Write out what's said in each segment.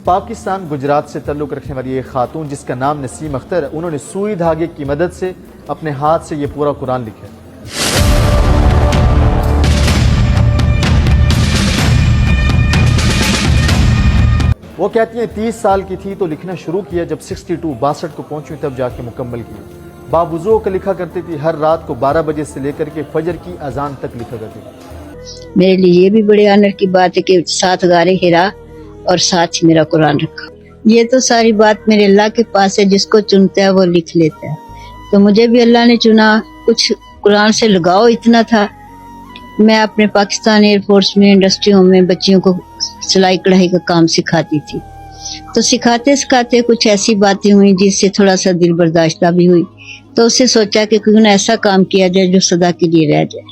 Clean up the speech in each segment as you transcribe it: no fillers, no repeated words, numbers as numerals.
پاکستان گجرات سے تعلق رکھنے والی ایک خاتون جس کا نام نسیم اختر ہے، انہوں نے سوئی دھاگے کی مدد سے اپنے ہاتھ سے یہ پورا قرآن لکھا ہے۔ وہ کہتی ہیں 30 سال کی تھی تو لکھنا شروع کیا، جب 62 کو پہنچی تب جا کے مکمل کیا۔ باوضو کا لکھا کرتی تھی، ہر رات کو 12 بجے سے لے کر کے فجر کی اذان تک لکھا کرتی تھی۔ میرے لیے یہ بھی بڑے آنر کی بات ہے کہ ساتھ غار ہرا اور ساتھ ہی میرا قرآن رکھا۔ یہ تو ساری بات میرے اللہ کے پاس ہے، جس کو چنتا ہے وہ لکھ لیتا ہے۔ تو مجھے بھی اللہ نے چنا، کچھ قرآن سے لگاؤ اتنا تھا۔ میں اپنے پاکستان ایئر فورس میں انڈسٹریوں میں بچیوں کو سلائی کڑھائی کا کام سکھاتی تھی۔ تو سکھاتے کچھ ایسی باتیں ہوئی جس سے تھوڑا سا دل برداشتہ بھی ہوئی، تو اسے سوچا کہ کیوں نہ ایسا کام کیا جائے جو سدا کے لیے رہ جائے۔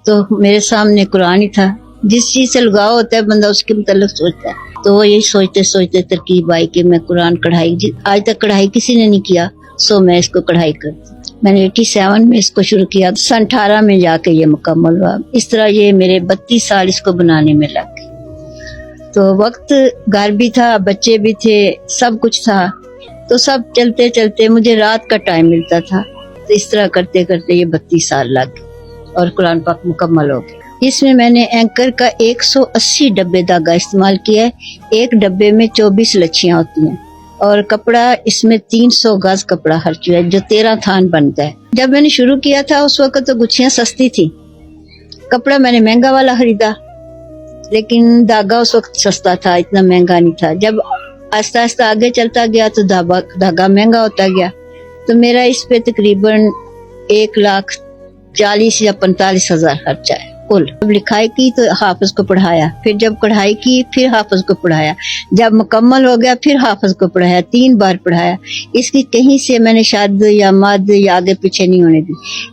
تو میرے سامنے قرآن ہی تھا۔ جس چیز سے لگاؤ ہوتا ہے بندہ اس کے متعلق سوچتا ہے، تو وہ یہی سوچتے ترکیب آئی کہ میں قرآن کڑھائی، آج تک کڑھائی کسی نے نہیں کیا، سو میں اس کو کڑھائی کرتی۔ میں نے 87 میں اس کو شروع کیا، سن 18 میں جا کے یہ مکمل ہوا۔ اس طرح یہ میرے 32 سال اس کو بنانے میں لگ گئے۔ تو وقت گھر بھی تھا، بچے بھی تھے، سب کچھ تھا، تو سب چلتے مجھے رات کا ٹائم ملتا تھا۔ تو اس طرح کرتے یہ 32 سال لگ گئے اور قرآن پاک مکمل ہو گیا۔ اس میں میں نے اینکر کا 180 ڈبے دھاگا استعمال کیا ہے۔ ایک ڈبے میں 24 لچھیاں ہوتی ہیں، اور کپڑا اس میں 300 گز کپڑا خرچ ہوا ہے، جو 13 تھان بنتا ہے۔ جب میں نے شروع کیا تھا اس وقت تو گچھیاں سستی تھی، کپڑا میں نے مہنگا والا خریدا، لیکن دھاگا اس وقت سستا تھا، اتنا مہنگا نہیں تھا۔ جب آہستہ آہستہ آگے چلتا گیا تو دھاگا مہنگا ہوتا گیا، تو میرا اس پہ تقریباً 1,40,000 یا 45,000 خرچہ ہے کل۔ جب لکھائی کی تو حافظ کو پڑھایا، پھر جب کڑھائی کی پھر حافظ کو پڑھایا، جب مکمل ہو گیا پھر حافظ کو پڑھایا، 3 بار پڑھایا۔ اس کی کہیں سے میں نے شاد یا مد یا آگے پیچھے نہیں ہونے دی۔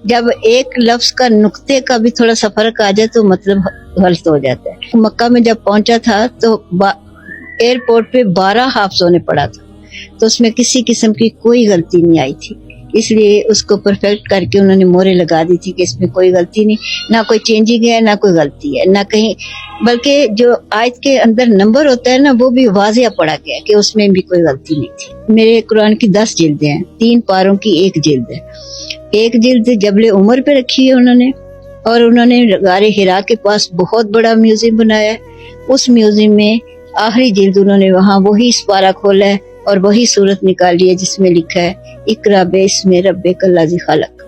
جب ایک لفظ کا نقطے کا بھی تھوڑا سا فرق آ جائے تو مطلب غلط ہو جاتا ہے۔ مکہ میں جب پہنچا تھا تو ایئرپورٹ پہ 12 حافظوں نے پڑھا تھا، تو اس میں کسی قسم کی کوئی غلطی نہیں آئی تھی، اس لیے اس کو پرفیکٹ کر کے انہوں نے مورے لگا دی تھی کہ اس میں کوئی غلطی نہیں، نہ کوئی چینجنگ ہے، نہ کوئی غلطی ہے، نہ کہیں، بلکہ جو آیت کے اندر نمبر ہوتا ہے نا وہ بھی واضح پڑھا گیا کہ اس میں بھی کوئی غلطی نہیں تھی۔ میرے قرآن کی 10 جلدیں ہیں، 3 پاروں کی 1 جلد ہے۔ ایک جلد جبل عمر پہ رکھی ہے انہوں نے، اور انہوں نے غار ہرا کے پاس بہت بڑا میوزیم بنایا ہے۔ اس میوزیم میں آخری جلد انہوں نے وہاں وہی سپارہ کھولا ہے اور وہی صورت نکالی ہے جس میں لکھا ہے اقرا باسم ربک الذی خلق۔